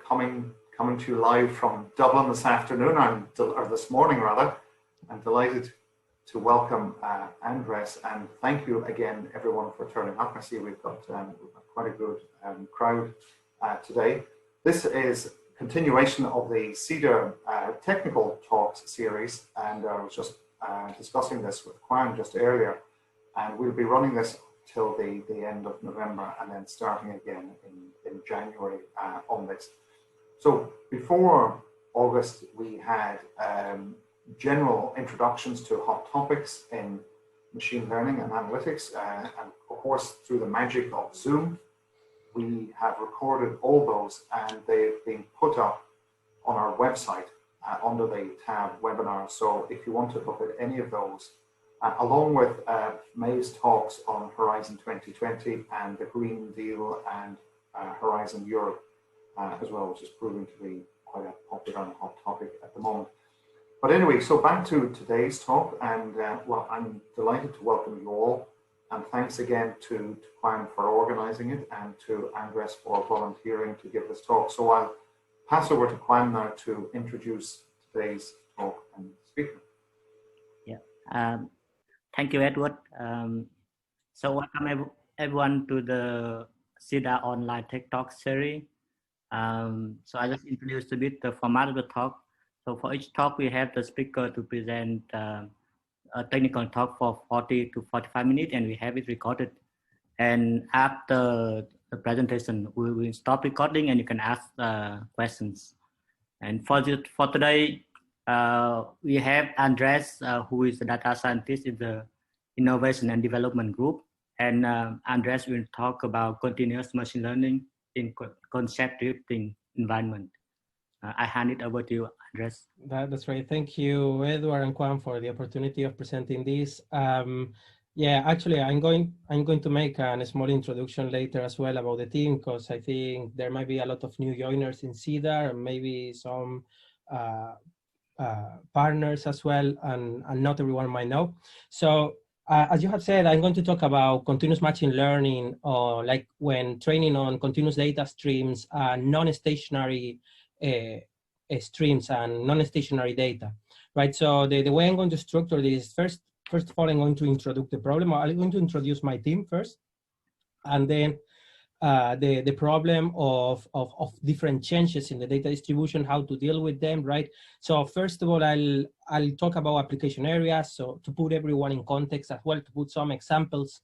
coming to you live from Dublin this afternoon, or this morning rather. I'm delighted to welcome Andres, and thank you again everyone for turning up. I see we've got quite a good crowd today. This is continuation of the CeADAR technical talks series, and I was just discussing this with Kwan just earlier, and we'll be running this till the end of November and then starting again in January on this. So before August, we had general introductions to hot topics in machine learning and analytics, and of course through the magic of Zoom, we have recorded all those and they've been put up on our website under the tab webinar. So if you want to look at any of those, along with May's talks on Horizon 2020 and the Green Deal and Horizon Europe as well, which is proving to be quite a popular and hot topic at the moment. But anyway, so back to today's talk, and well, I'm delighted to welcome you all, and thanks again to Kwan for organizing it and to Andres for volunteering to give this talk. So I'll pass over to Kwan now to introduce today's talk and speaker. Yeah, thank you, Edward. So welcome everyone to the CeADAR online Tech Talk series. So I just introduced a bit the format of the talk. So for each talk, we have the speaker to present a technical talk for 40 to 45 minutes, and we have it recorded. And after the presentation, we will stop recording and you can ask questions. And for today, we have Andres, who is the data scientist in the Innovation and Development Group. And Andres will talk about continuous machine learning in concept-driven environment. I hand it over to you, Andres. That's right. Thank you, Edward and Kwan, for the opportunity of presenting this. Yeah, actually, I'm going to make a small introduction later as well about the team, because I think there might be a lot of new joiners in CeADAR, and maybe some partners as well, and not everyone might know. So as you have said, I'm going to talk about continuous machine learning, or like when training on continuous data streams, non-stationary streams and non-stationary data, right? So the way I'm going to structure this, first of all, I'm going to introduce the problem. I'm going to introduce my team first, and then the problem of different changes in the data distribution, how to deal with them, right? So first of all, I'll talk about application areas, so to put everyone in context as well, to put some examples,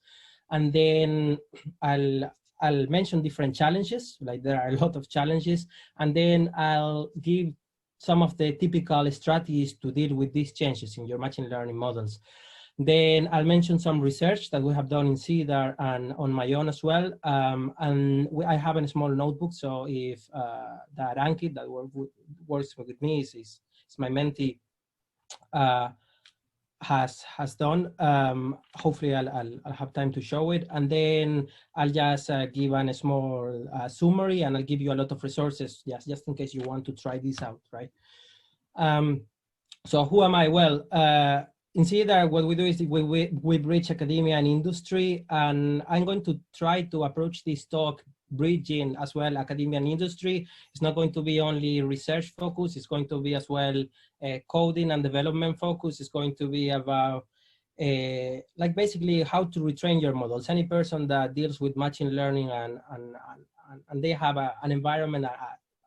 and then I'll mention different challenges, like there are a lot of challenges, and then I'll give some of the typical strategies to deal with these changes in your machine learning models. Then I'll mention some research that we have done in CeADAR and on my own as well. And I have a small notebook, so if that Ankit that works with me is my mentee, has done, hopefully I'll have time to show it, and then I'll just give a small summary, and I'll give you a lot of resources just in case you want to try this out, right? So who am I? Well, in CeADAR, what we do is we bridge academia and industry, and I'm going to try to approach this talk bridging as well academia and industry. It's not going to be only research focus, it's going to be as well coding and development focus. It's going to be about like basically how to retrain your models. Any person that deals with machine learning and they have an environment,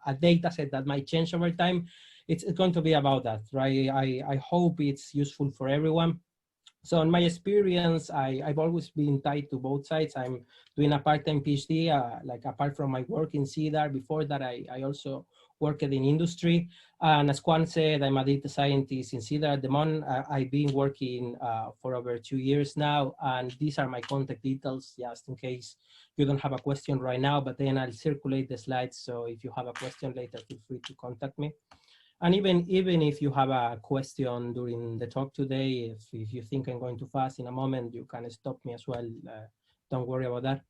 a data set that might change over time, it's going to be about that, right? I hope it's useful for everyone. So in my experience, I've always been tied to both sides. I'm doing a part-time PhD, like apart from my work in CeADAR. Before that, I also worked in industry. And as Kwan said, I'm a data scientist in CeADAR at the moment. I've been working for over 2 years now, and these are my contact details, just in case you don't have a question right now, but then I'll circulate the slides. So if you have a question later, feel free to contact me. And even if you have a question during the talk today, if you think I'm going too fast in a moment, you can stop me as well. Don't worry about that.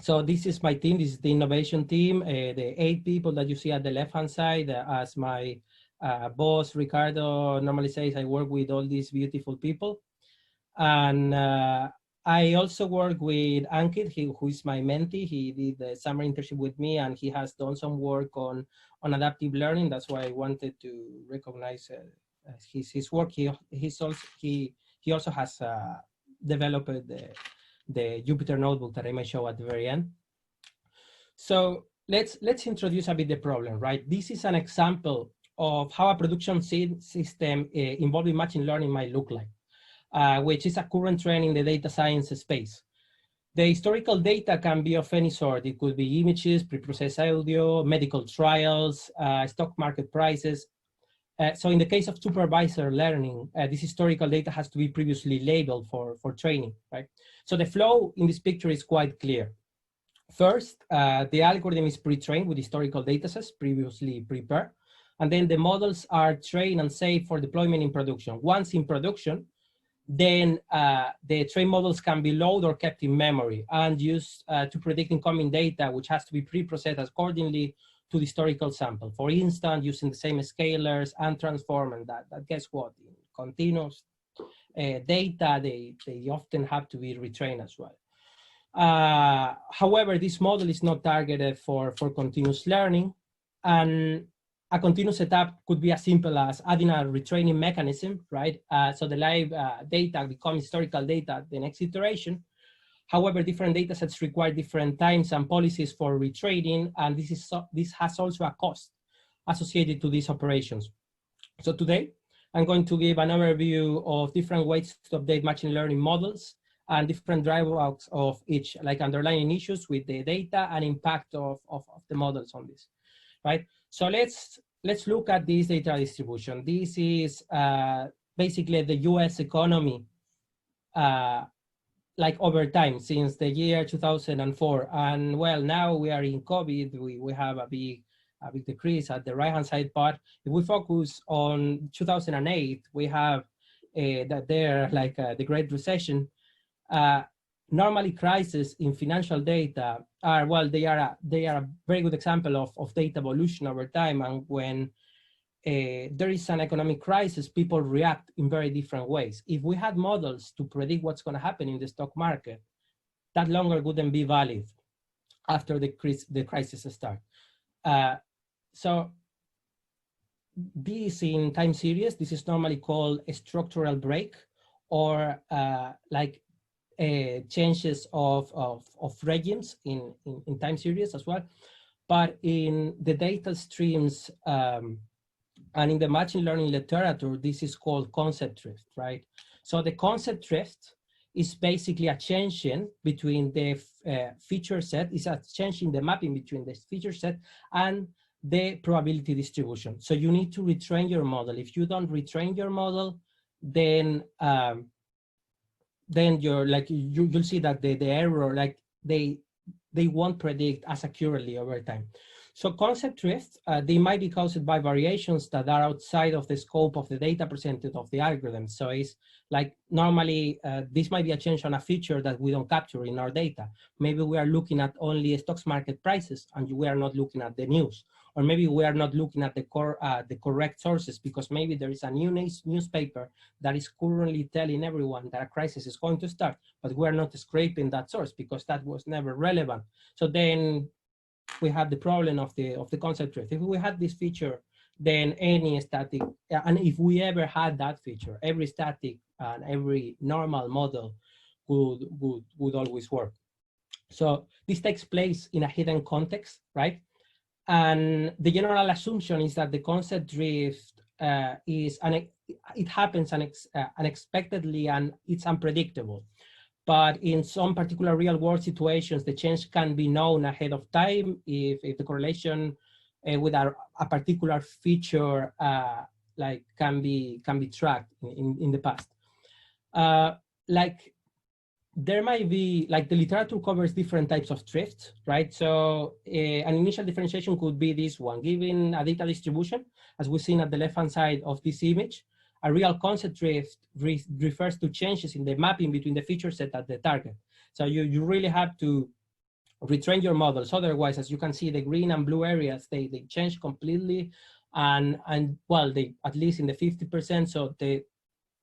So this is my team. This is the innovation team. The 8 people that you see at the left-hand side, as my boss, Ricardo, normally says, I work with all these beautiful people. And I also work with Ankit, who is my mentee. He did the summer internship with me, and he has done some work on adaptive learning. That's why I wanted to recognize his work. He also has developed the Jupyter notebook that I may show at the very end. So let's introduce a bit the problem, right? This is an example of how a production system involving machine learning might look like. Which is a current trend in the data science space. The historical data can be of any sort. It could be images, preprocessed audio, medical trials, stock market prices. So in the case of supervisor learning, this historical data has to be previously labeled for training, right? So the flow in this picture is quite clear. First, the algorithm is pre-trained with historical data sets previously prepared. And then the models are trained and saved for deployment in production. Once in production, then the trained models can be loaded or kept in memory and used to predict incoming data, which has to be pre-processed accordingly to the historical sample. For instance, using the same scalars and transform, and that guess what? In continuous data, they often have to be retrained as well. However, this model is not targeted for continuous learning, and a continuous setup could be as simple as adding a retraining mechanism, right? So the live data becomes historical data the next iteration. However, different data sets require different times and policies for retraining, and this has also a cost associated to these operations. So today, I'm going to give an overview of different ways to update machine learning models and different drawbacks of each, like underlying issues with the data and impact of the models on this, right? So let's look at this data distribution. This is basically the US economy like over time since the year 2004. And well, now we are in COVID, we have a big decrease at the right-hand side part. If we focus on 2008, we have that there like the Great Recession. Normally crises in financial data are, well, they are a very good example of data evolution over time. And when there is an economic crisis, people react in very different ways. If we had models to predict what's going to happen in the stock market, that longer wouldn't be valid after the crisis starts. So this in time series, this is normally called a structural break, or like changes of regimes in time series as well. But in the data streams and in the machine learning literature, this is called concept drift, right? So the concept drift is basically a change in between the feature set, is a change in the mapping between the feature set and the probability distribution. So you need to retrain your model. If you don't retrain your model, then you're like, you'll see that the error, like they won't predict as accurately over time. So concept drift, they might be caused by variations that are outside of the scope of the data presented of the algorithm. So it's like normally this might be a change on a feature that we don't capture in our data. Maybe we are looking at only stocks market prices and we are not looking at the news. Or maybe we are not looking at the correct sources, because maybe there is a new newspaper that is currently telling everyone that a crisis is going to start, but we are not scraping that source because that was never relevant. So then we have the problem of the concept drift. If we had this feature, then any static, and if we ever had that feature, every static and every normal model would always work. So this takes place in a hidden context, right? And the general assumption is that the concept drift it happens unexpectedly and it's unpredictable. But in some particular real world situations, the change can be known ahead of time if the correlation with a particular feature like can be tracked in the past. Like there might be, like the literature covers different types of drifts, right? So an initial differentiation could be this one. Given a data distribution, as we've seen at the left-hand side of this image, a real concept drift refers to changes in the mapping between the feature set at the target. So you really have to retrain your models. Otherwise, as you can see, the green and blue areas, they change completely. And well, they, at least in the 50%, so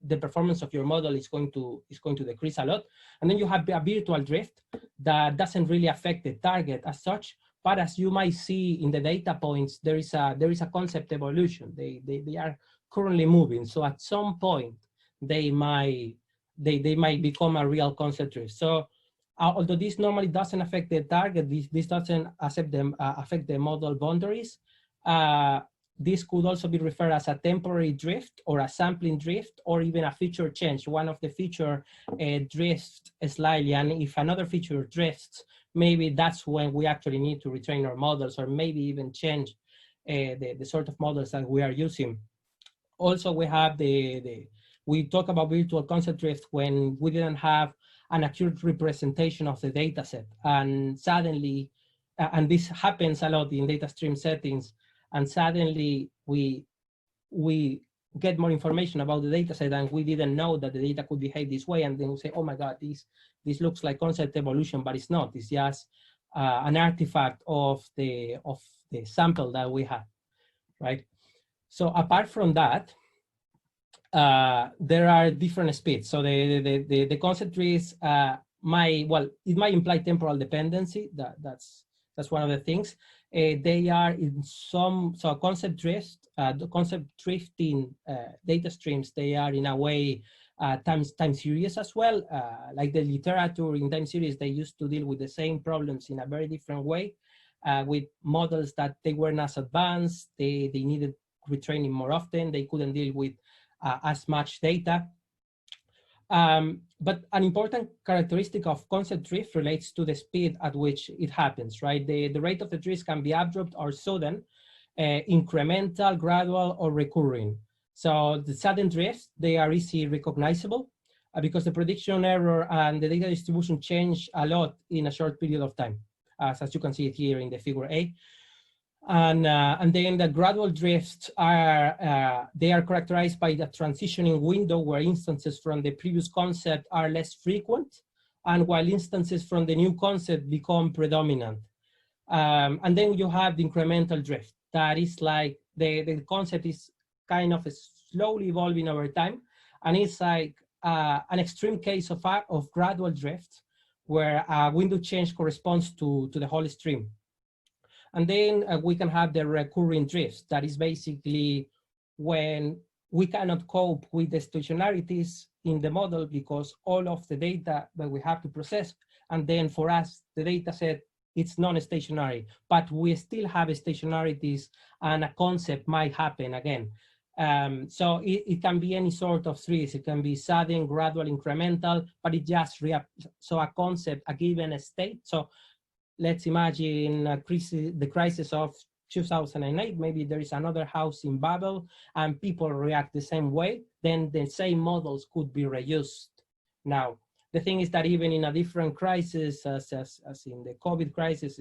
the performance of your model is going to decrease a lot. And then you have a virtual drift that doesn't really affect the target as such, but as you might see in the data points, there is a concept evolution. They are currently moving. So at some point, they might become a real concept drift. So although this normally doesn't affect the target, this doesn't affect the model boundaries. This could also be referred as a temporary drift or a sampling drift or even a feature change. One of the feature drifts slightly, and if another feature drifts, maybe that's when we actually need to retrain our models or maybe even change the sort of models that we are using. Also, we have we talk about virtual concept drift when we didn't have an accurate representation of the data set. And suddenly, and this happens a lot in data stream settings, and suddenly we get more information about the data set and we didn't know that the data could behave this way. And then we say, oh my God, this looks like concept evolution, but it's not. It's just an artifact of the sample that we have, right? So apart from that, there are different speeds. So the concept trees it might imply temporal dependency. That's one of the things. They are in so concept drift, the concept drifting data streams, they are in a way time series as well. Like the literature in time series, they used to deal with the same problems in a very different way, with models that they weren't as advanced, they needed retraining more often, they couldn't deal with as much data. But an important characteristic of concept drift relates to the speed at which it happens, right? The rate of the drift can be abrupt or sudden, incremental, gradual, or recurring. So the sudden drifts, they are easily recognizable because the prediction error and the data distribution change a lot in a short period of time, as you can see it here in the figure A. And then the gradual drifts are characterized by the transitioning window where instances from the previous concept are less frequent, and while instances from the new concept become predominant. And then you have the incremental drift. That is like the concept is kind of slowly evolving over time, and it's like an extreme case of gradual drift where a window change corresponds to the whole stream. And then we can have the recurring drifts. That is basically when we cannot cope with the stationarities in the model because all of the data that we have to process, and then for us, the data set, it's non-stationary, but we still have stationarities and a concept might happen again. So it can be any sort of trees. It can be sudden, gradual, incremental, but it just so a concept, a given state. So let's imagine the crisis of 2008. Maybe there is another house in Babel and people react the same way. Then the same models could be reused. Now, the thing is that even in a different crisis, as in the COVID crisis,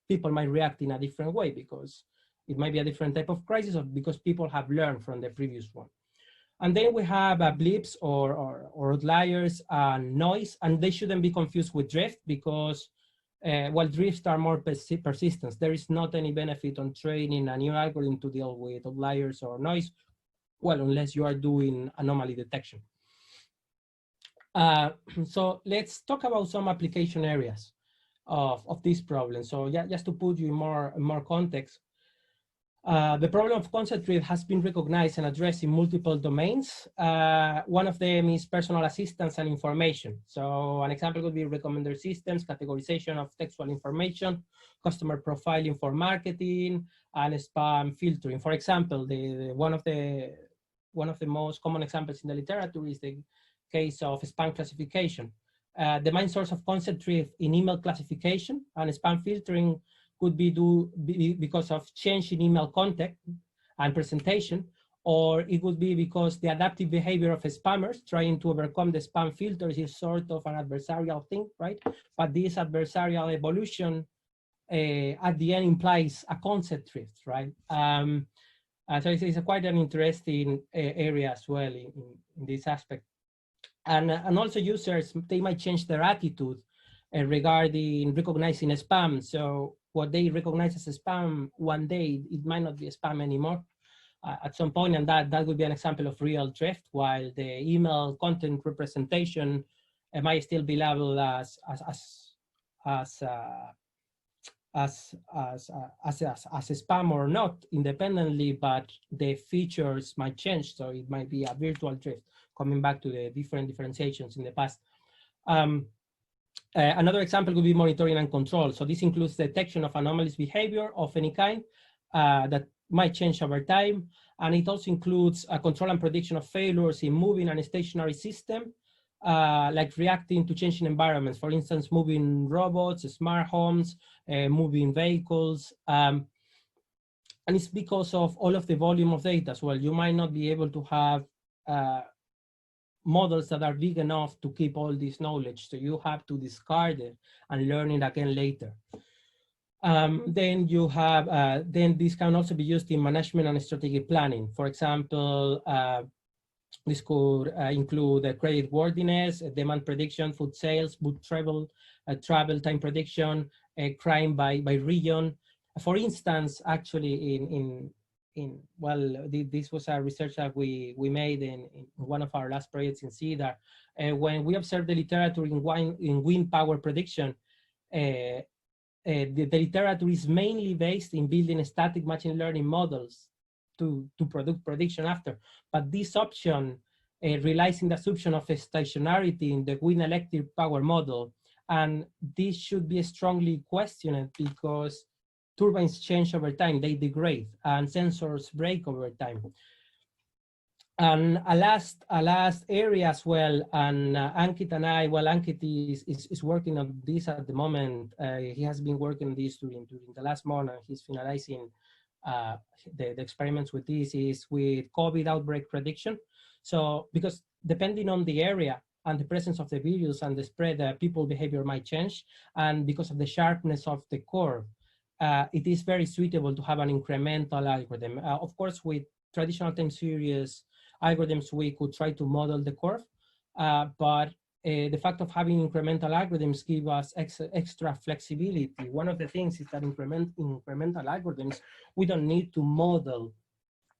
people might react in a different way because it might be a different type of crisis, or because people have learned from the previous one. And then we have blips or outliers and noise, and they shouldn't be confused with drift because while drifts are more persistent, there is not any benefit on training a new algorithm to deal with outliers or noise, well, unless you are doing anomaly detection. So let's talk about some application areas of this problem. So yeah, just to put you in more context, the problem of concept drift has been recognized and addressed in multiple domains. One of them is personal assistance and information. So an example would be recommender systems, categorization of textual information, customer profiling for marketing, and spam filtering. For example, one of the most common examples in the literature is the case of spam classification. The main source of concept drift in email classification and spam filtering could be because of change in email content and presentation, or it would be because the adaptive behavior of spammers trying to overcome the spam filters is sort of an adversarial thing, right? But this adversarial evolution at the end implies a concept drift, right? So it's quite an interesting area as well in this aspect. And also users, they might change their attitude regarding recognizing spam. So what they recognize as spam one day, it might not be spam anymore. at some point, and that would be an example of real drift, while the email content representation might still be labeled as spam or not independently, but the features might change. So it might be a virtual drift, coming back to the different differentiations in the past. Another example would be monitoring and control. So this includes detection of anomalous behavior of any kind that might change over time. And it also includes control and prediction of failures in moving and stationary system, like reacting to changing environments. For instance, moving robots, smart homes, moving vehicles. And it's because of all of the volume of data as well. You might not be able to have models that are big enough to keep all this knowledge. So you have to discard it and learn it again later. Then you have, then this can also be used in management and strategic planning. For example, this could include credit worthiness, demand prediction, food sales, book travel, travel time prediction, crime by region. For instance, actually this was a research that we made in one of our last projects in CeADAR. When we observed the literature in wind power prediction, the literature is mainly based in building static machine learning models to produce prediction after. But this option relies in the assumption of stationarity in the wind electric power model. And this should be strongly questioned because turbines change over time, they degrade, and sensors break over time. And a last area as well, and Ankit and I, well, Ankit is working on this at the moment. He has been working on this during the last month, and he's finalizing the experiments with this, is with COVID outbreak prediction. So, because depending on the area and the presence of the virus and the spread, people behavior might change. And because of the sharpness of the curve, it is very suitable to have an incremental algorithm. Of course, with traditional time series algorithms, we could try to model the curve, but the fact of having incremental algorithms give us extra flexibility. One of the things is that incremental algorithms, we don't need to model,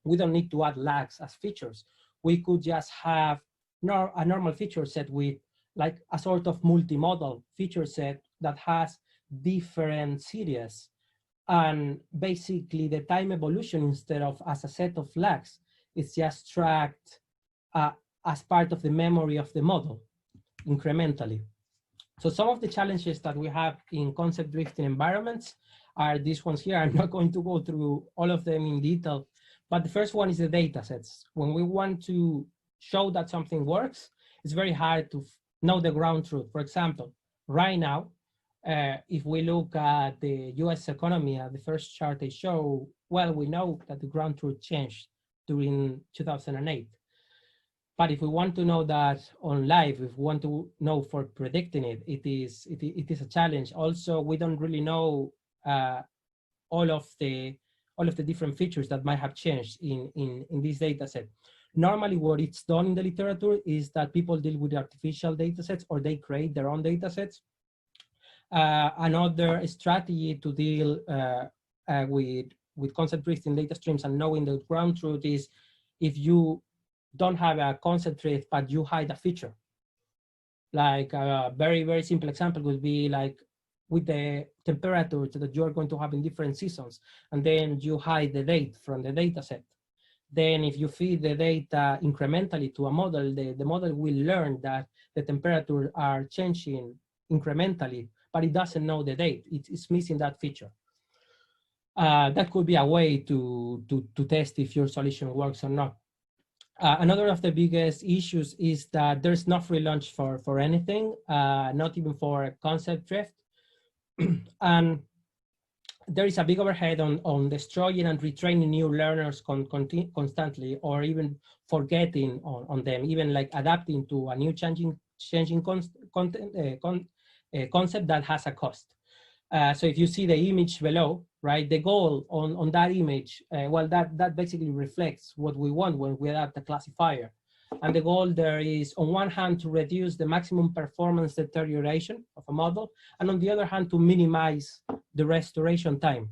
we don't need to add lags as features. We could just have a normal feature set with like a sort of multimodal feature set that has different series. And basically the time evolution, instead of as a set of lags, is just tracked as part of the memory of the model incrementally. So some of the challenges that we have in concept drifting environments are these ones here. I'm not going to go through all of them in detail, but the first one is the data sets. When we want to show that something works, it's very hard to know the ground truth. For example, right now, if we look at the US economy, the first chart I show, well, we know that the ground truth changed during 2008. But if we want to know that on live, if we want to know for predicting it, it is a challenge. Also, we don't really know all of the different features that might have changed in this data set. Normally, what it's done in the literature is that people deal with artificial data sets, or they create their own data sets. Another strategy to deal with concept drifting data streams and knowing the ground truth is if you don't have a concept drift, but you hide a feature. Like a very, very simple example would be like with the temperatures that you are going to have in different seasons, and then you hide the date from the data set. Then if you feed the data incrementally to a model, the model will learn that the temperatures are changing incrementally, but it doesn't know the date. It's missing that feature. That could be a way to test if your solution works or not. Another of the biggest issues is that there's no free lunch for anything, not even for concept drift. And there is a big overhead on destroying and retraining new learners constantly, or even forgetting on them, even like adapting to a new changing concept that has a cost. So if you see the image below, right, the goal on that image, well, that basically reflects what we want when we adapt a classifier. And the goal there is, on one hand, to reduce the maximum performance deterioration of a model, and on the other hand, to minimize the restoration time.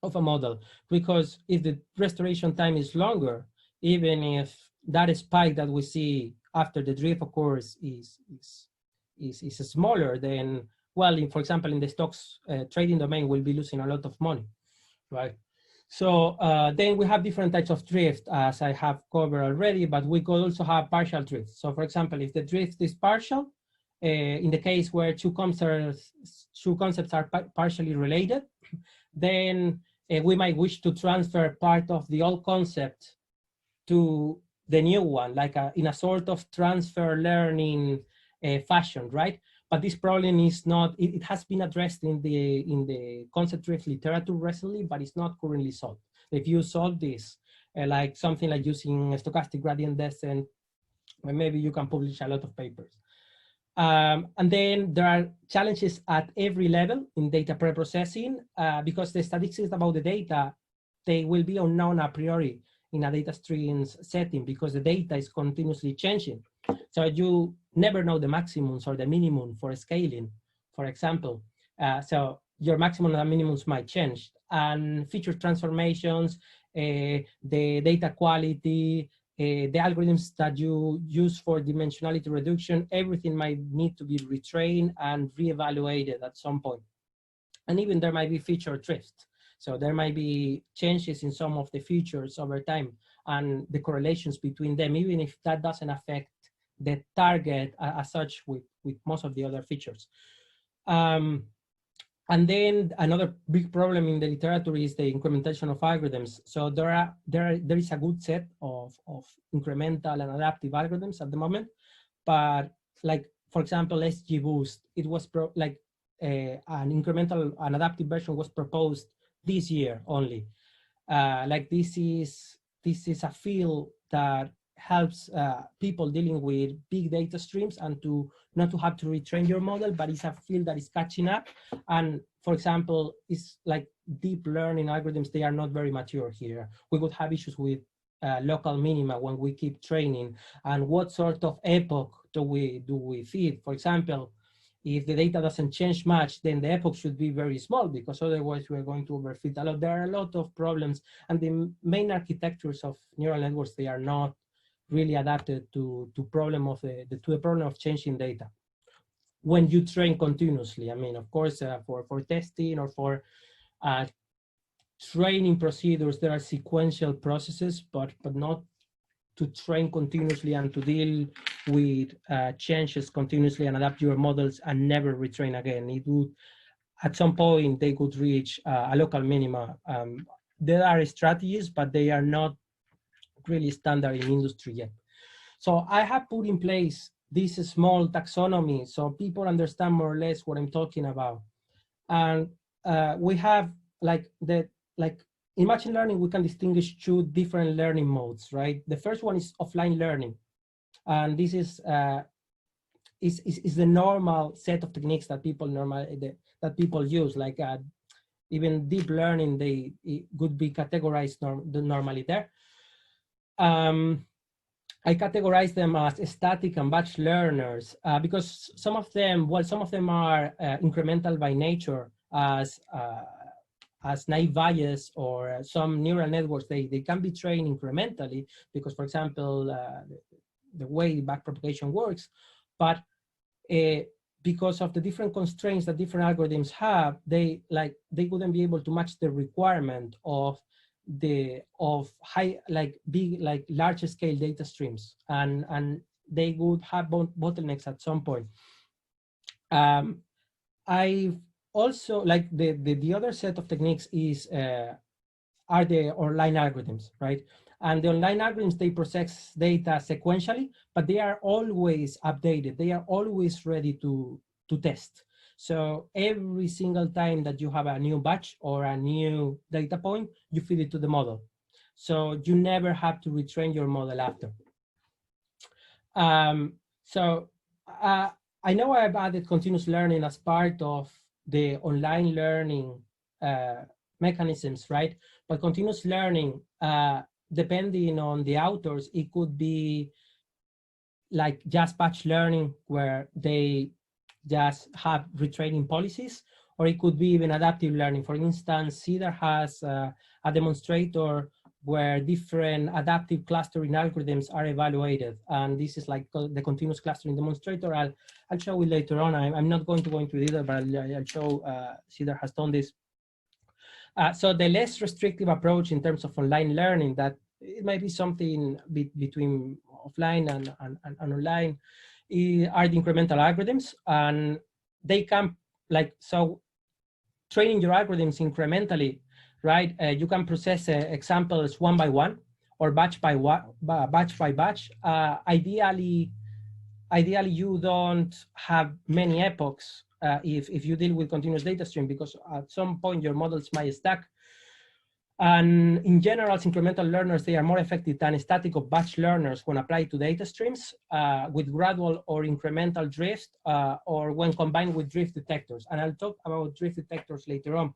of a model, because if the restoration time is longer, even if that spike that we see after the drift occurs is smaller, then, well, for example, in the stocks trading domain, we'll be losing a lot of money, right? So then we have different types of drift, as I have covered already, but we could also have partial drift. So for example, if the drift is partial, in the case where two concepts are partially related, then we might wish to transfer part of the old concept to the new one, like in a sort of transfer learning fashion, right? But this problem is not, it has been addressed in the concept drift literature recently, but it's not currently solved. If you solve this, like something like using a stochastic gradient descent, maybe you can publish a lot of papers. And then there are challenges at every level in data preprocessing because the statistics about the data, they will be unknown a priori in a data streams setting because the data is continuously changing. So you never know the maximums or the minimum for scaling, for example. So your maximum and minimums might change. And feature transformations, the data quality, the algorithms that you use for dimensionality reduction, everything might need to be retrained and reevaluated at some point. And even there might be feature drift. So there might be changes in some of the features over time and the correlations between them, even if that doesn't affect the target as such with most of the other features. And then another big problem in the literature is the incrementation of algorithms. So there is a good set of incremental and adaptive algorithms at the moment, but like, for example, SGBoost, it was an incremental and adaptive version was proposed this year only. Like this is a field that helps people dealing with big data streams and not to have to retrain your model, but it's a field that is catching up. And for example, it's like deep learning algorithms, they are not very mature here. We would have issues with local minima when we keep training, and what sort of epoch do we feed? For example, if the data doesn't change much, then the epoch should be very small because otherwise we're going to overfit a lot. There are a lot of problems, and the main architectures of neural networks, they are not really adapted to the problem of changing data when you train continuously. I mean, of course, for testing or for training procedures, there are sequential processes, but not to train continuously and to deal with changes continuously and adapt your models and never retrain again. It would, at some point, they could reach a local minima. There are strategies, but they are not really standard in industry yet. So I have put in place this small taxonomy so people understand more or less what I'm talking about. And we have in machine learning, we can distinguish two different learning modes, right? The first one is offline learning. And this is the normal set of techniques that people use, like even deep learning, it could be categorized normally there. I categorize them as static and batch learners because some of them are incremental by nature, as naive Bayes or some neural networks, they can be trained incrementally because, for example, the way backpropagation works, but because of the different constraints that different algorithms have, they wouldn't be able to match the requirement of large scale data streams, and they would have bottlenecks at some point. I've also, like the other set of techniques are the online algorithms, right? And the online algorithms, they process data sequentially, but they are always updated. They are always ready to test. So every single time that you have a new batch or a new data point, you feed it to the model. So you never have to retrain your model after. I know I've added continuous learning as part of the online learning mechanisms, right? But continuous learning, depending on the authors, it could be like just batch learning where they just have retraining policies, or it could be even adaptive learning. For instance, CeADAR has a demonstrator where different adaptive clustering algorithms are evaluated. And this is like the continuous clustering demonstrator. I'll show it later on. I'm not going to go into detail, but I'll show CeADAR has done this. So the less restrictive approach in terms of online learning, that it might be something between offline and online, are the incremental algorithms. And they can, like, so training your algorithms incrementally, right? You can process examples one by one or batch by batch. Ideally, you don't have many epochs if you deal with continuous data stream, because at some point your models might stack. And in general, incremental learners, they are more effective than static or batch learners when applied to data streams with gradual or incremental drift or when combined with drift detectors. And I'll talk about drift detectors later on.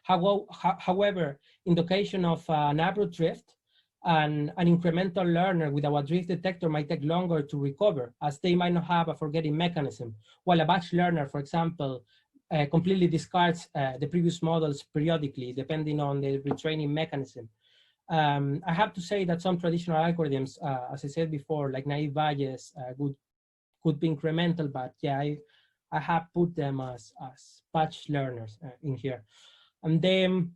However, in the occasion of an abrupt drift, an incremental learner with our drift detector might take longer to recover, as they might not have a forgetting mechanism, while a batch learner, for example, completely discards the previous models periodically, depending on the retraining mechanism. I have to say that some traditional algorithms, as I said before, like naive Bayes, could be incremental, but yeah, I have put them as batch learners in here. And then,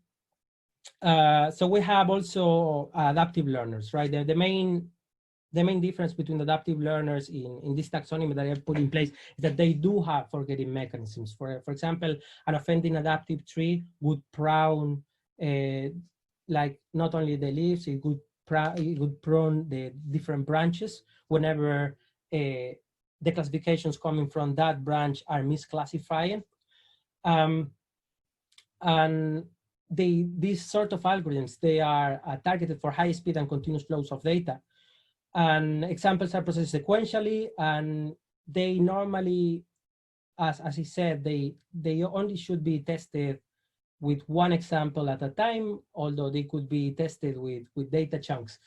so we have also adaptive learners, right? The main difference between adaptive learners in this taxonomy that I have put in place is that they do have forgetting mechanisms. For example, an offending adaptive tree would prune like not only the leaves, it would prune the different branches whenever the classifications coming from that branch are misclassifying. And these sort of algorithms, they are targeted for high speed and continuous flows of data. And examples are processed sequentially, and they normally, as I said, they only should be tested with one example at a time, although they could be tested with data chunks.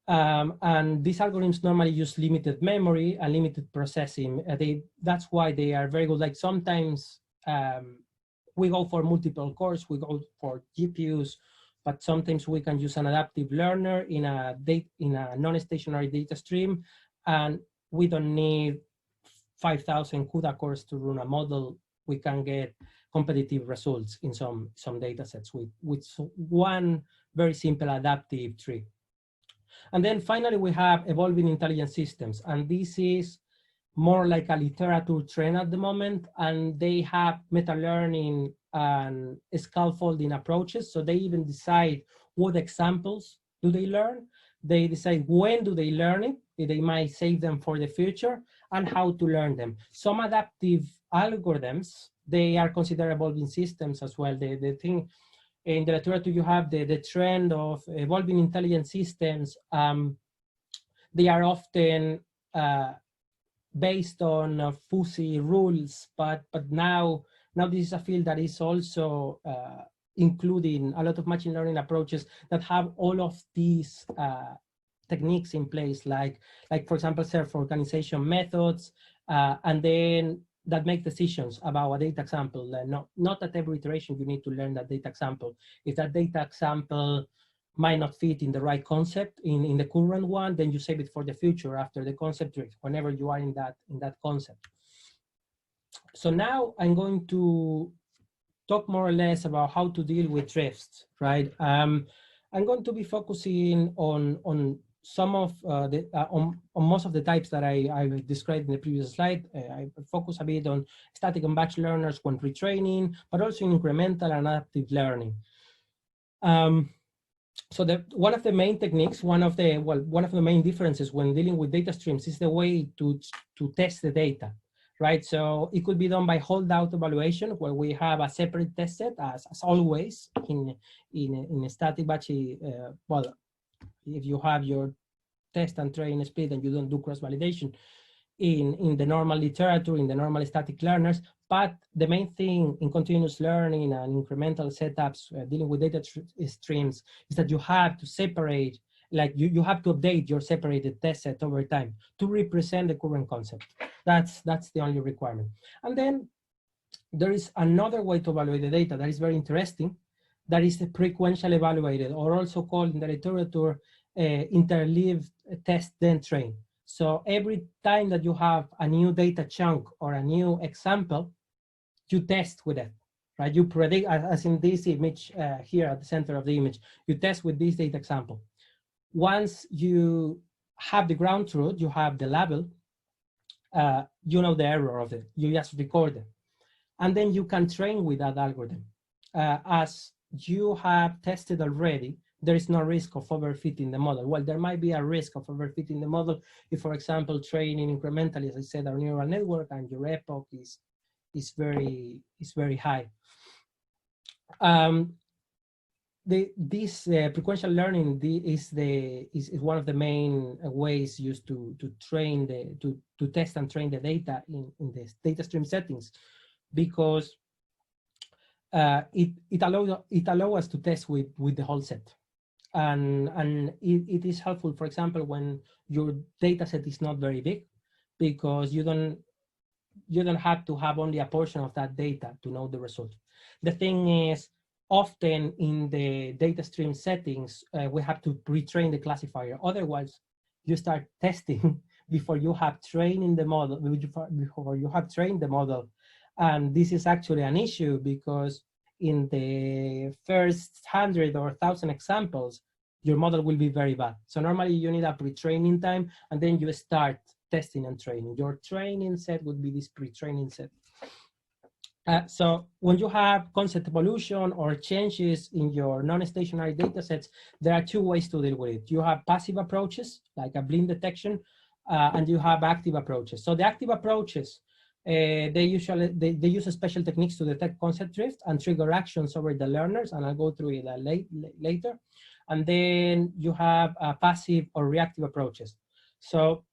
And these algorithms normally use limited memory and limited processing. That's why they are very good. Like sometimes we go for multiple cores, we go for GPUs, but sometimes we can use an adaptive learner in a non-stationary data stream, and we don't need 5,000 CUDA cores to run a model. We can get competitive results in some data sets with one very simple adaptive tree. And then finally, we have evolving intelligent systems, and this is more like a literature trend at the moment, and they have meta-learning and scaffolding approaches. So they even decide what examples do they learn. They decide when do they learn it. They might save them for the future, and how to learn them. Some adaptive algorithms, they are considered evolving systems as well. The thing in the literature, you have the trend of evolving intelligent systems. They are often based on fuzzy rules, but now this is a field that is also including a lot of machine learning approaches that have all of these techniques in place, like for example, self-organization methods, and then that make decisions about a data example. Not at every iteration you need to learn that data example. If that data example might not fit in the right concept in the current one, then you save it for the future after the concept drift, whenever you are in that concept. So now I'm going to talk more or less about how to deal with drifts, right? I'm going to be focusing on some of on most of the types that I described in the previous slide. I focus a bit on static and batch learners when retraining, but also incremental and adaptive learning. So one of the main techniques, one of the main differences when dealing with data streams is the way to test the data, right? So it could be done by holdout evaluation, where we have a separate test set, as always in a static batch. Well, if you have your test and train split and you don't do cross-validation in the normal literature, in the normal static learners. But the main thing in continuous learning and incremental setups dealing with data streams is that you have to separate, like you have to update your separated test set over time to represent the current concept. That's the only requirement. And then there is another way to evaluate the data that is very interesting. That is the frequential evaluated, or also called in the literature interleaved test then train. So every time that you have a new data chunk or a new example, you test with it, right? You predict, as in this image here at the center of the image, you test with this data example. Once you have the ground truth, you have the label, you know the error of it, you just record it. And then you can train with that algorithm. As you have tested already, there is no risk of overfitting the model. Well, there might be a risk of overfitting the model if, for example, training incrementally, as I said, our neural network and your epoch is very high. This frequential learning is one of the main ways used to train to test and train the data in the data stream settings, because it allows us to test with the whole set, and it is helpful, for example, when your data set is not very big, because you don't have to have only a portion of that data to know the result. The thing is, often in the data stream settings, we have to retrain the classifier. Otherwise, you start testing before you have trained the model, before you have trained the model. And this is actually an issue, because in the first 100 or 1,000 examples, your model will be very bad. So normally you need a pre-training time, and then you start testing and training. Your training set would be this pre-training set. So when you have concept evolution or changes in your non-stationary data sets, there are two ways to deal with it. You have passive approaches, like a blink detection, and you have active approaches. So the active approaches, they use special techniques to detect concept drift and trigger actions over the learners, and I'll go through it later. And then you have passive or reactive approaches. So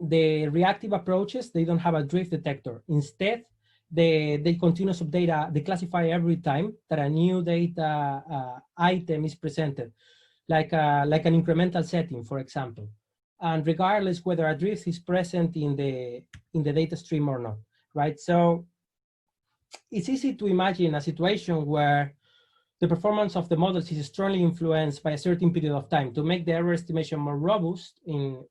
the reactive approaches, they don't have a drift detector. Instead, they continuously update the classifier every time that a new data item is presented, like an incremental setting, for example, and regardless whether a drift is present in the data stream or not, right? So it's easy to imagine a situation where the performance of the models is strongly influenced by a certain period of time. To make the error estimation more robust, in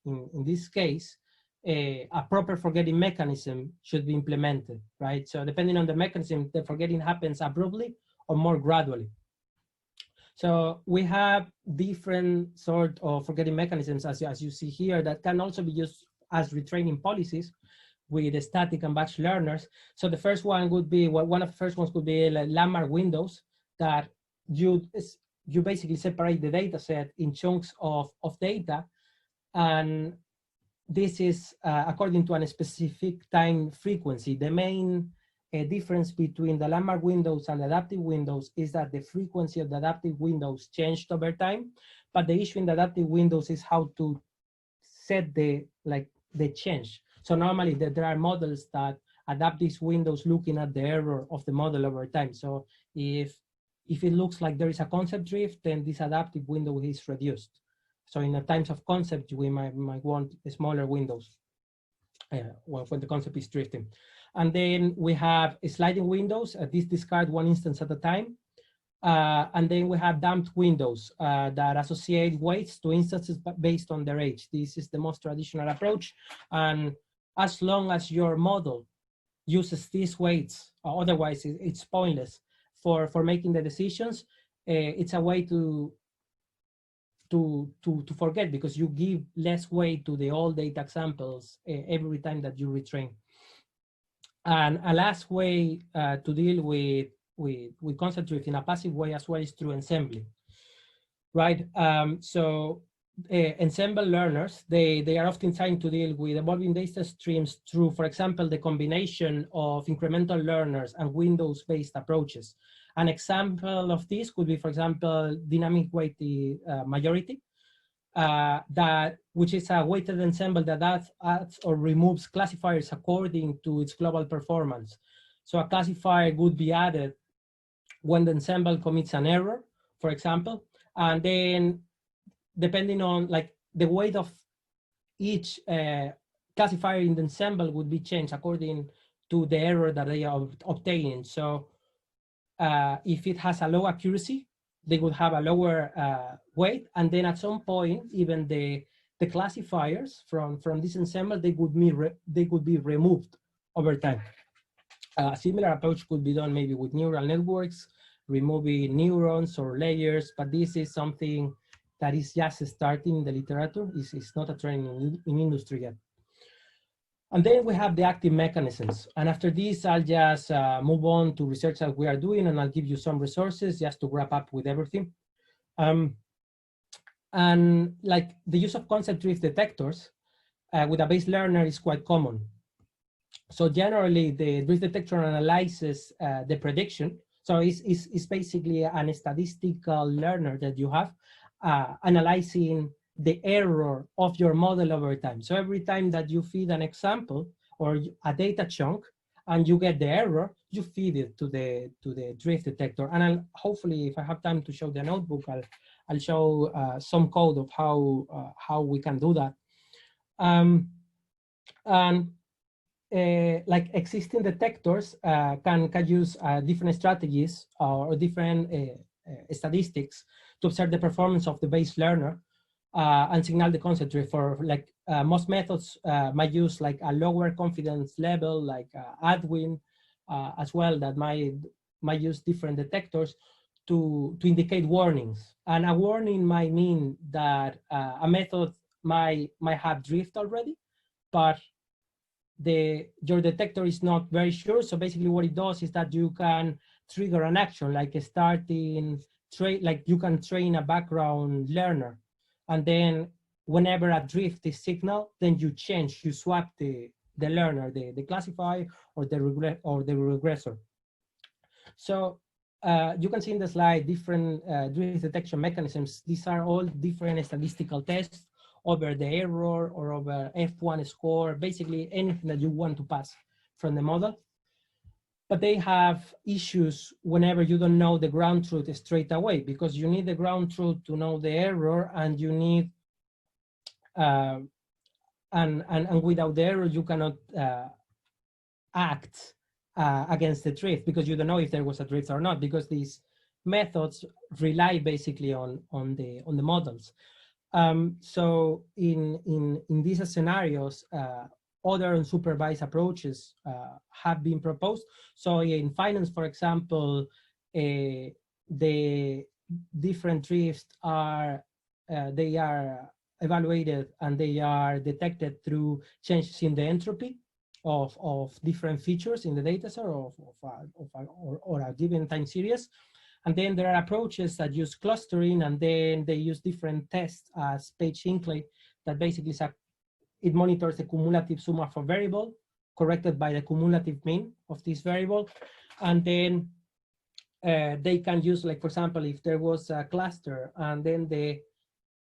this case, a proper forgetting mechanism should be implemented, right? So depending on the mechanism, the forgetting happens abruptly or more gradually. So we have different sort of forgetting mechanisms, as you see here, that can also be used as retraining policies with the static and batch learners. So the first one would be, one of the first ones could be like landmark windows, that you basically separate the data set in chunks of data, and this is according to a specific time frequency. The main difference between the landmark windows and adaptive windows is that the frequency of the adaptive windows changed over time, but the issue in the adaptive windows is how to set the change. So normally there are models that adapt these windows looking at the error of the model over time. So if it looks like there is a concept drift, then this adaptive window is reduced. So in the times of concept, we might want smaller windows when the concept is drifting. And then we have sliding windows. These discard one instance at a time. And then we have damped windows that associate weights to instances based on their age. This is the most traditional approach. And as long as your model uses these weights, otherwise it's pointless for making the decisions. It's a way to forget, because you give less weight to the old data examples every time that you retrain. And a last way to deal with concept drift in a passive way as well is through ensembling, right? So ensemble learners, they are often trying to deal with evolving data streams through, for example, the combination of incremental learners and windows-based approaches. An example of this could be, for example, dynamic weighted majority, which is a weighted ensemble that adds or removes classifiers according to its global performance. So a classifier would be added when the ensemble commits an error, for example, and then depending on the weight of each classifier in the ensemble would be changed according to the error that they are obtaining. So if it has a low accuracy, they would have a lower weight, and then at some point, even the classifiers from this ensemble, they could be removed over time. A similar approach could be done maybe with neural networks, removing neurons or layers, but this is something that is just starting in the literature. It's not a trend in industry yet. And then we have the active mechanisms. And after this, I'll just move on to research that we are doing, and I'll give you some resources just to wrap up with everything. And like the use of concept drift detectors with a base learner is quite common. So generally, the drift detector analyzes the prediction. So it's basically an statistical learner that you have analyzing the error of your model over time. So every time that you feed an example or a data chunk and you get the error, you feed it to the drift detector. And hopefully, if I have time to show the notebook, I'll show some code of how we can do that. Like existing detectors can use different strategies or different statistics to observe the performance of the base learner and signal the concept drift. For like most methods might use like a lower confidence level, like Adwin as well, that might use different detectors to indicate warnings. And a warning might mean that a method might have drift already, but your detector is not very sure. So basically what it does is that you can trigger an action, like like you can train a background learner. And then whenever a drift is signaled, then you swap the learner, the classifier or the regressor. So you can see in the slide different drift detection mechanisms. These are all different statistical tests over the error or over F1 score, basically anything that you want to pass from the model. But they have issues whenever you don't know the ground truth straight away, because you need the ground truth to know the error, and you need, and without the error, you cannot act against the drift, because you don't know if there was a drift or not, because these methods rely basically on the models. So in these scenarios, other unsupervised approaches have been proposed. So in finance, for example, the different drifts they are evaluated and they are detected through changes in the entropy of different features in the data set or a given time series. And then there are approaches that use clustering, and then they use different tests as Page Hinckley, that basically it monitors the cumulative sum of a variable corrected by the cumulative mean of this variable. And then they can use, like, for example, if there was a cluster and then the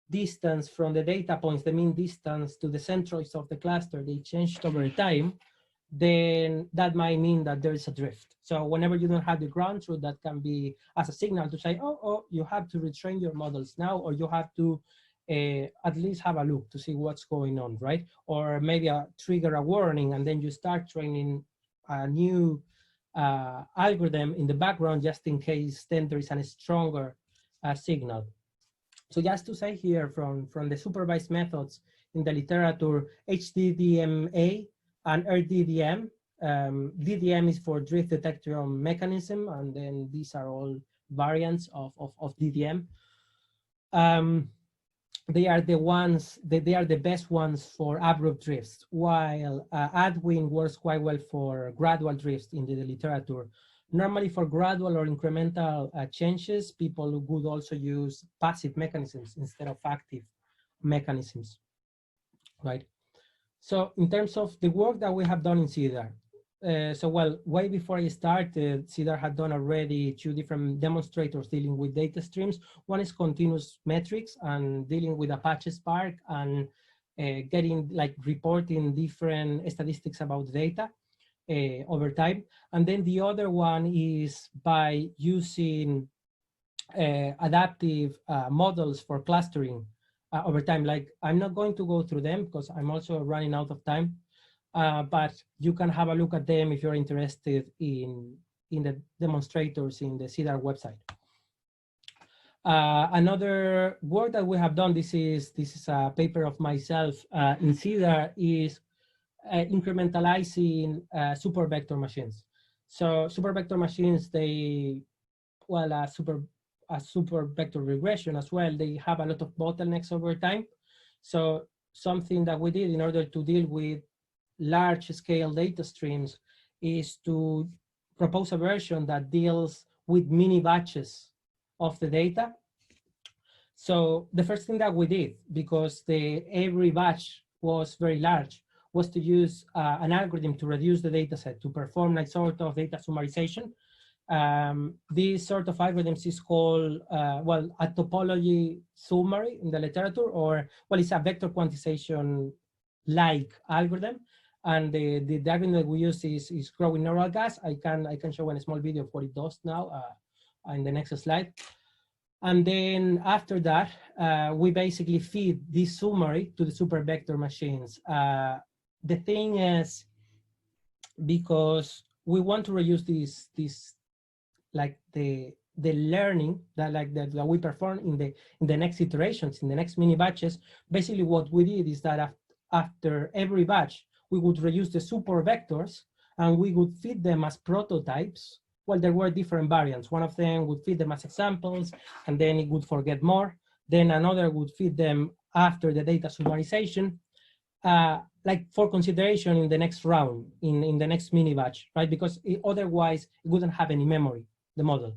distance from the data points, the mean distance to the centroids of the cluster, they changed over time, then that might mean that there is a drift. So whenever you don't have the ground truth, that can be as a signal to say, oh, you have to retrain your models now, or you have to at least have a look to see what's going on, right? Or maybe trigger a warning, and then you start training a new algorithm in the background just in case then there is a stronger signal. So just to say here from the supervised methods in the literature, HDDMA and RDDM. DDM is for drift detection mechanism, and then these are all variants of DDM. They are the best ones for abrupt drifts, while Adwin works quite well for gradual drifts in the literature. Normally for gradual or incremental changes, people would also use passive mechanisms instead of active mechanisms, right? So in terms of the work that we have done in CeADAR, way before I started, CeADAR had done already 2 different demonstrators dealing with data streams. One is continuous metrics and dealing with Apache Spark and reporting different statistics about data over time. And then the other one is by using adaptive models for clustering over time. Like, I'm not going to go through them because I'm also running out of time. but you can have a look at them if you're interested in the demonstrators in the CeADAR website. Another work that we have done, this is a paper of myself in CeADAR, is incrementalizing SuperVector machines. So SuperVector machines, they, well, a SuperVector regression as well, they have a lot of bottlenecks over time. So something that we did in order to deal with large scale data streams is to propose a version that deals with mini batches of the data. So the first thing that we did, because every batch was very large, was to use an algorithm to reduce the data set, to perform like sort of data summarization. This sort of algorithms is called, well, a topology summary in the literature, or, well, it's a vector quantization-like algorithm. And the algorithm that we use is growing neural gas. I can show a small video of what it does now in the next slide. And then after that, we basically feed this summary to the SuperVector machines. The thing is, because we want to reuse this like the learning that we perform in the next iterations, in the next mini batches. Basically, what we did is that after every batch, we would reuse the SuperVectors and we would feed them as prototypes. Well, there were different variants. One of them would feed them as examples, and then it would forget more. Then another would feed them after the data summarization, like for consideration in the next round, in the next mini batch, right? Because otherwise it wouldn't have any memory, the model.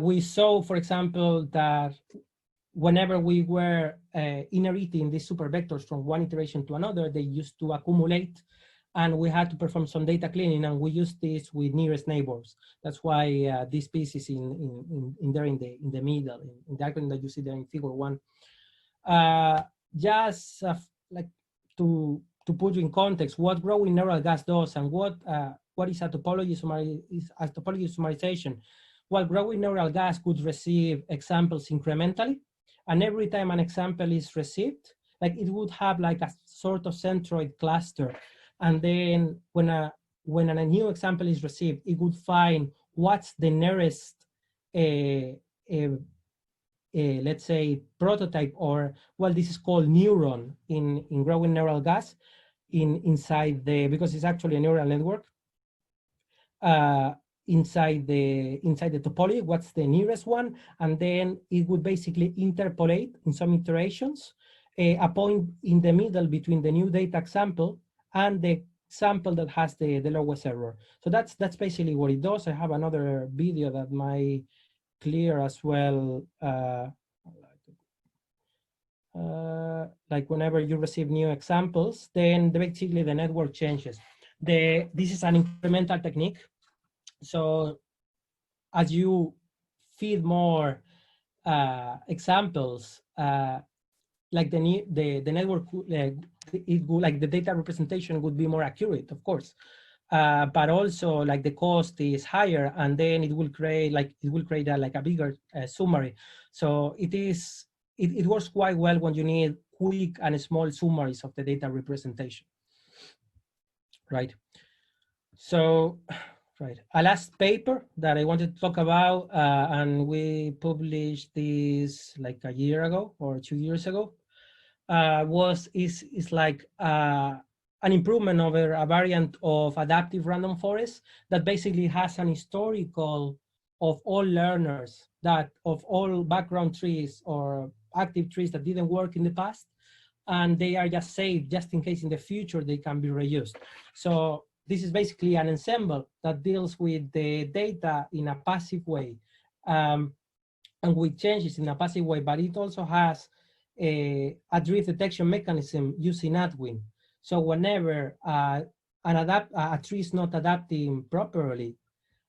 We saw, for example, that whenever we were inheriting these SuperVectors from one iteration to another, they used to accumulate, and we had to perform some data cleaning, and we used this with nearest neighbors. That's why this piece is in there in the middle, in the icon that you see there in figure 1. Just like to put you in context, what growing neural gas does and what is a topology summarization. Well, growing neural gas could receive examples incrementally, and every time an example is received, like it would have like a sort of centroid cluster. And then when a new example is received, it would find what's the nearest, let's say, prototype, or, well, this is called neuron in growing neural gas inside because it's actually a neural network. Inside the topology, what's the nearest one, and then it would basically interpolate in some iterations a point in the middle between the new data sample and the sample that has the lowest error. So that's basically what it does. I have another video that might clear as well. Like whenever you receive new examples, then basically the network changes. This is an incremental technique. So as you feed more examples, like the network, like the data representation would be more accurate, of course, but also like the cost is higher, and then it will create a bigger summary. So it works quite well when you need quick and small summaries of the data representation, right? So. Right. A last paper that I wanted to talk about, and we published this like a year ago or 2 years ago, is like an improvement over a variant of adaptive random forest that basically has an historical of all learners, that of all background trees or active trees that didn't work in the past, and they are just saved just in case in the future they can be reused. So this is basically an ensemble that deals with the data in a passive way, and with changes in a passive way, but it also has a drift detection mechanism using Adwin. So whenever a tree is not adapting properly,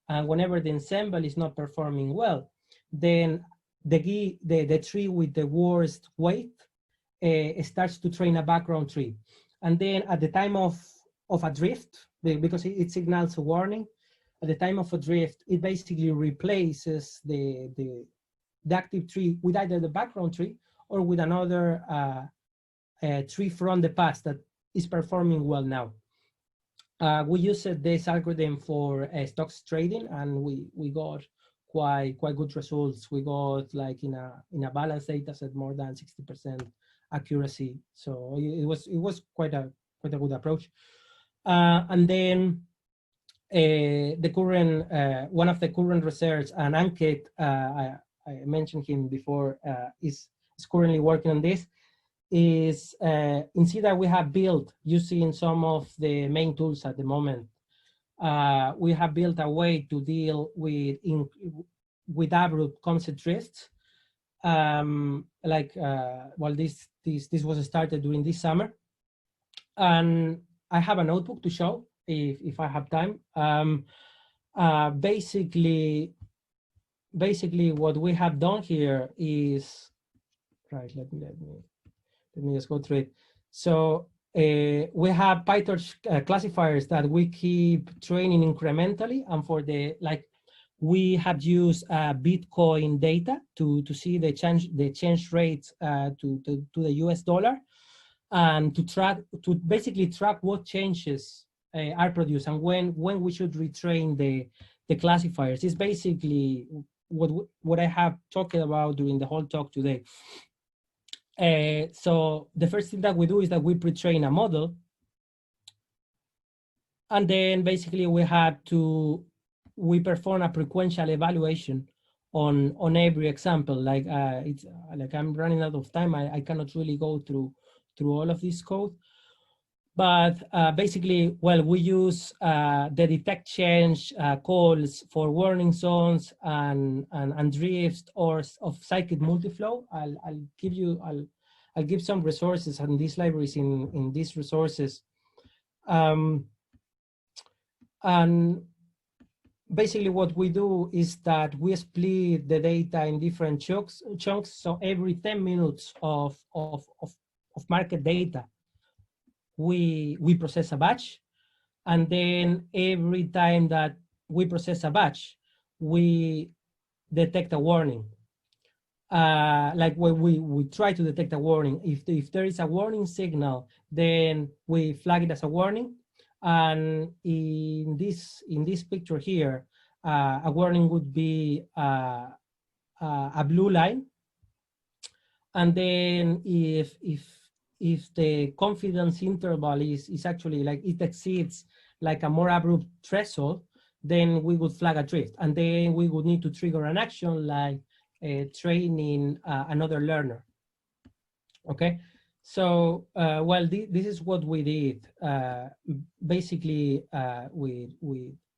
and whenever the ensemble is not performing well, then the tree with the worst weight starts to train a background tree. And then at the time of a drift, because it signals a warning, at the time of a drift, it basically replaces the active tree with either the background tree or with another tree from the past that is performing well now. We used this algorithm for stocks trading, and we got quite good results. We got like in a balanced data set more than 60% accuracy. So it was quite a good approach. And then the current one of the current research, and Ankit, I mentioned him before, is currently working on this. Is in CeADAR we have built, using some of the main tools at the moment, we have built a way to deal with abrupt concept drifts. Well, this was started during this summer, and I have a notebook to show if I have time. Basically, what we have done here is, right, let me just go through it. So we have PyTorch classifiers that we keep training incrementally, and for the we have used Bitcoin data to see the change rates to the US dollar, and to basically track what changes are produced and when we should retrain the classifiers. It's basically what I have talked about during the whole talk today. So the first thing that we do is that we pre-train a model, and then basically we perform a frequential evaluation on every example. Like it's like I'm running out of time. I cannot really go through all of this code, but basically, well, we use the detect change calls for warning zones and drifts or of cyclic multiflow. I'll give some resources and these libraries in these resources, and basically what we do is that we split the data in different chunks. So every 10 minutes of market data, we process a batch, and then every time that we process a batch, we detect a warning. Like when we try to detect a warning, if there is a warning signal, then we flag it as a warning. And in this picture here, a warning would be a blue line, and then if the confidence interval is actually like it exceeds like a more abrupt threshold, then we would flag a drift, and then we would need to trigger an action like training another learner. Okay, so well, this is what we did basically with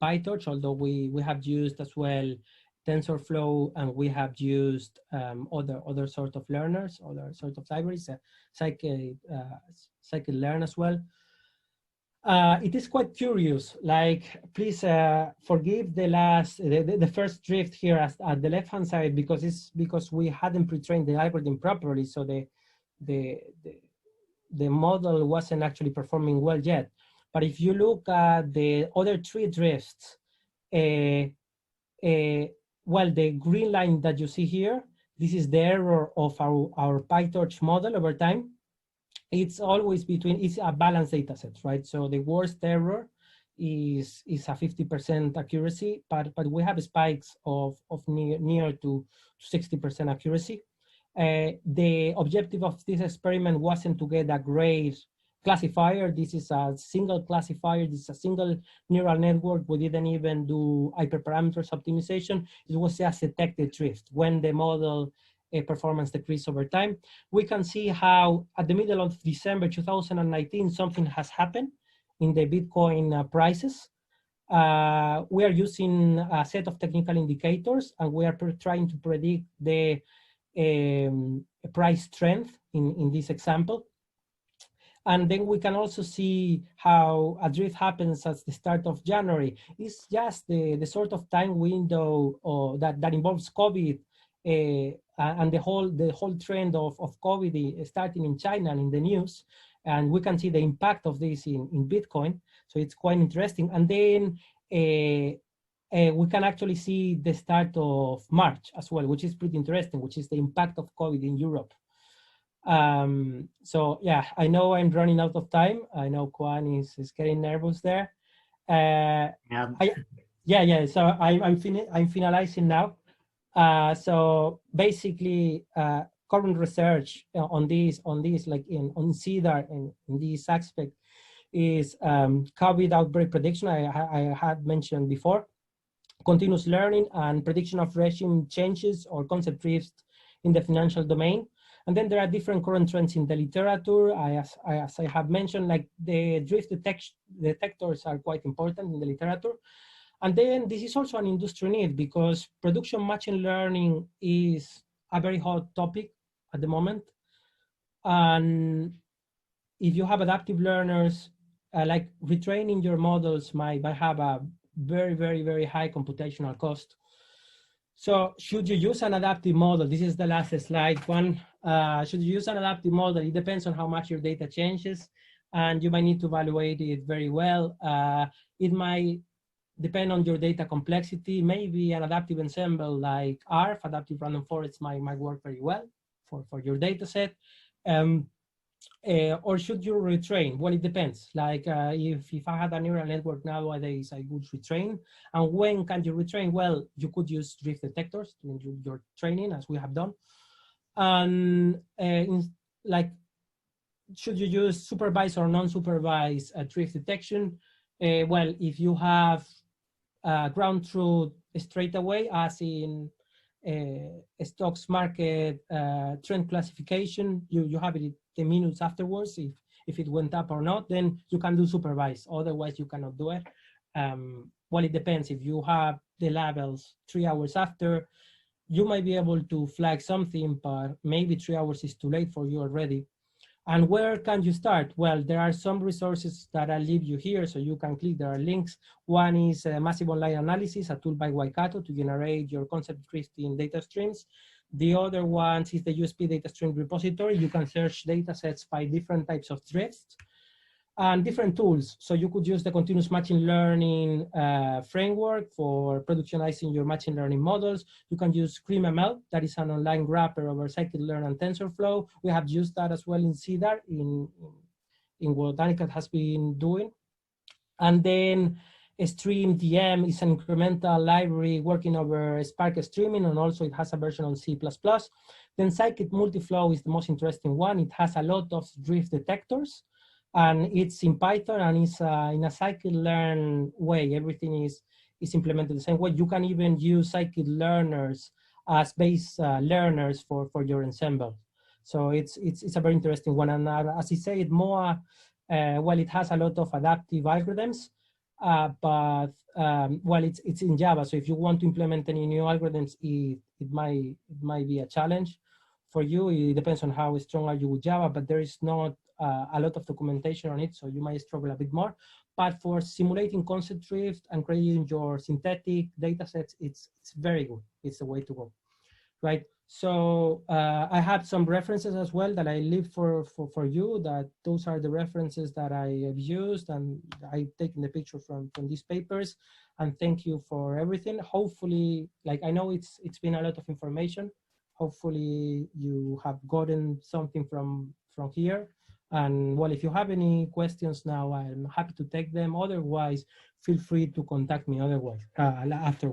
PyTorch, although we have used as well TensorFlow, and we have used other sort of learners, other sort of libraries, scikit-learn as well. It is quite curious. Like, please forgive the first drift here at the left-hand side, because we hadn't pre-trained the algorithm properly, so the model wasn't actually performing well yet. But if you look at the other three drifts, well, the green line that you see here, this is the error of our PyTorch model over time. It's always it's a balanced data set, right? So the worst error is a 50% accuracy, but we have spikes of near to 60% accuracy. The objective of this experiment wasn't to get a great classifier. This is a single classifier. This is a single neural network. We didn't even do hyperparameters optimization. It was just detected drift when the model performance decrease over time. We can see how at the middle of December 2019, something has happened in the Bitcoin prices. We are using a set of technical indicators, and we are trying to predict the price strength in this example. And then we can also see how a drift happens at the start of January. It's just the sort of time window that involves COVID and the whole trend of COVID starting in China and in the news. And we can see the impact of this in Bitcoin. So it's quite interesting. And then we can actually see the start of March as well, which is pretty interesting, which is the impact of COVID in Europe. So yeah, I know I'm running out of time. I know Kwan is getting nervous there. Yeah. So I'm finalizing now. So basically, current research on this, like on CeADAR and in this aspect is COVID outbreak prediction. I had mentioned before, continuous learning and prediction of regime changes or concept drifts in the financial domain. And then there are different current trends in the literature. As I have mentioned, like the drift detectors are quite important in the literature. And then this is also an industry need because production machine learning is a very hot topic at the moment. And if you have adaptive learners, like retraining your models might have a very, very, very high computational cost. So should you use an adaptive model? This is the last slide one. Should you use an adaptive model? It depends on how much your data changes, and you might need to evaluate it very well. It might depend on your data complexity. Maybe an adaptive ensemble like ARF, adaptive random forest, might work very well for your data set. Or should you retrain? Well, it depends. Like if I had a neural network nowadays, I would retrain. And when can you retrain? Well, you could use drift detectors to do your training, as we have done. And like, should you use supervised or non-supervised drift detection? Well, if you have ground truth straight away, as in stocks market trend classification, you have it 10 minutes afterwards if it went up or not, then you can do supervised. Otherwise, you cannot do it. Well, it depends. If you have the levels 3 hours after, you might be able to flag something, but maybe 3 hours is too late for you already. And where can you start? Well, there are some resources that I'll leave you here so you can click. There are links. One is Massive Online Analysis, a tool by Waikato to generate your concept drift in data streams. The other one is the USP data stream repository. You can search data sets by different types of drifts and different tools. So you could use the continuous machine learning framework for productionizing your machine learning models. You can use CreamML, that is an online wrapper over scikit-learn and TensorFlow. We have used that as well in CeADAR in what Danica has been doing. And then StreamDM is an incremental library working over Spark streaming, and also it has a version on C++. Then Scikit Multiflow is the most interesting one. It has a lot of drift detectors, and it's in Python, and it's in a scikit-learn way. Everything is implemented the same way. You can even use scikit-learners as base learners for your ensemble. So it's a very interesting one. And as I said, MOA, well, it has a lot of adaptive algorithms, but well, it's in Java. So if you want to implement any new algorithms, it might be a challenge for you. It depends on how strong are you with Java, but there is not a lot of documentation on it, so you might struggle a bit more. But for simulating concept drift and creating your synthetic data sets, it's very good. It's the way to go, right? So I have some references as well that I leave for you. That those are the references that I have used, and I've taken the picture from these papers. And thank you for everything. Hopefully, like, I know it's been a lot of information. Hopefully you have gotten something from here. And well, if you have any questions now, I'm happy to take them. Otherwise, feel free to contact me otherwise after.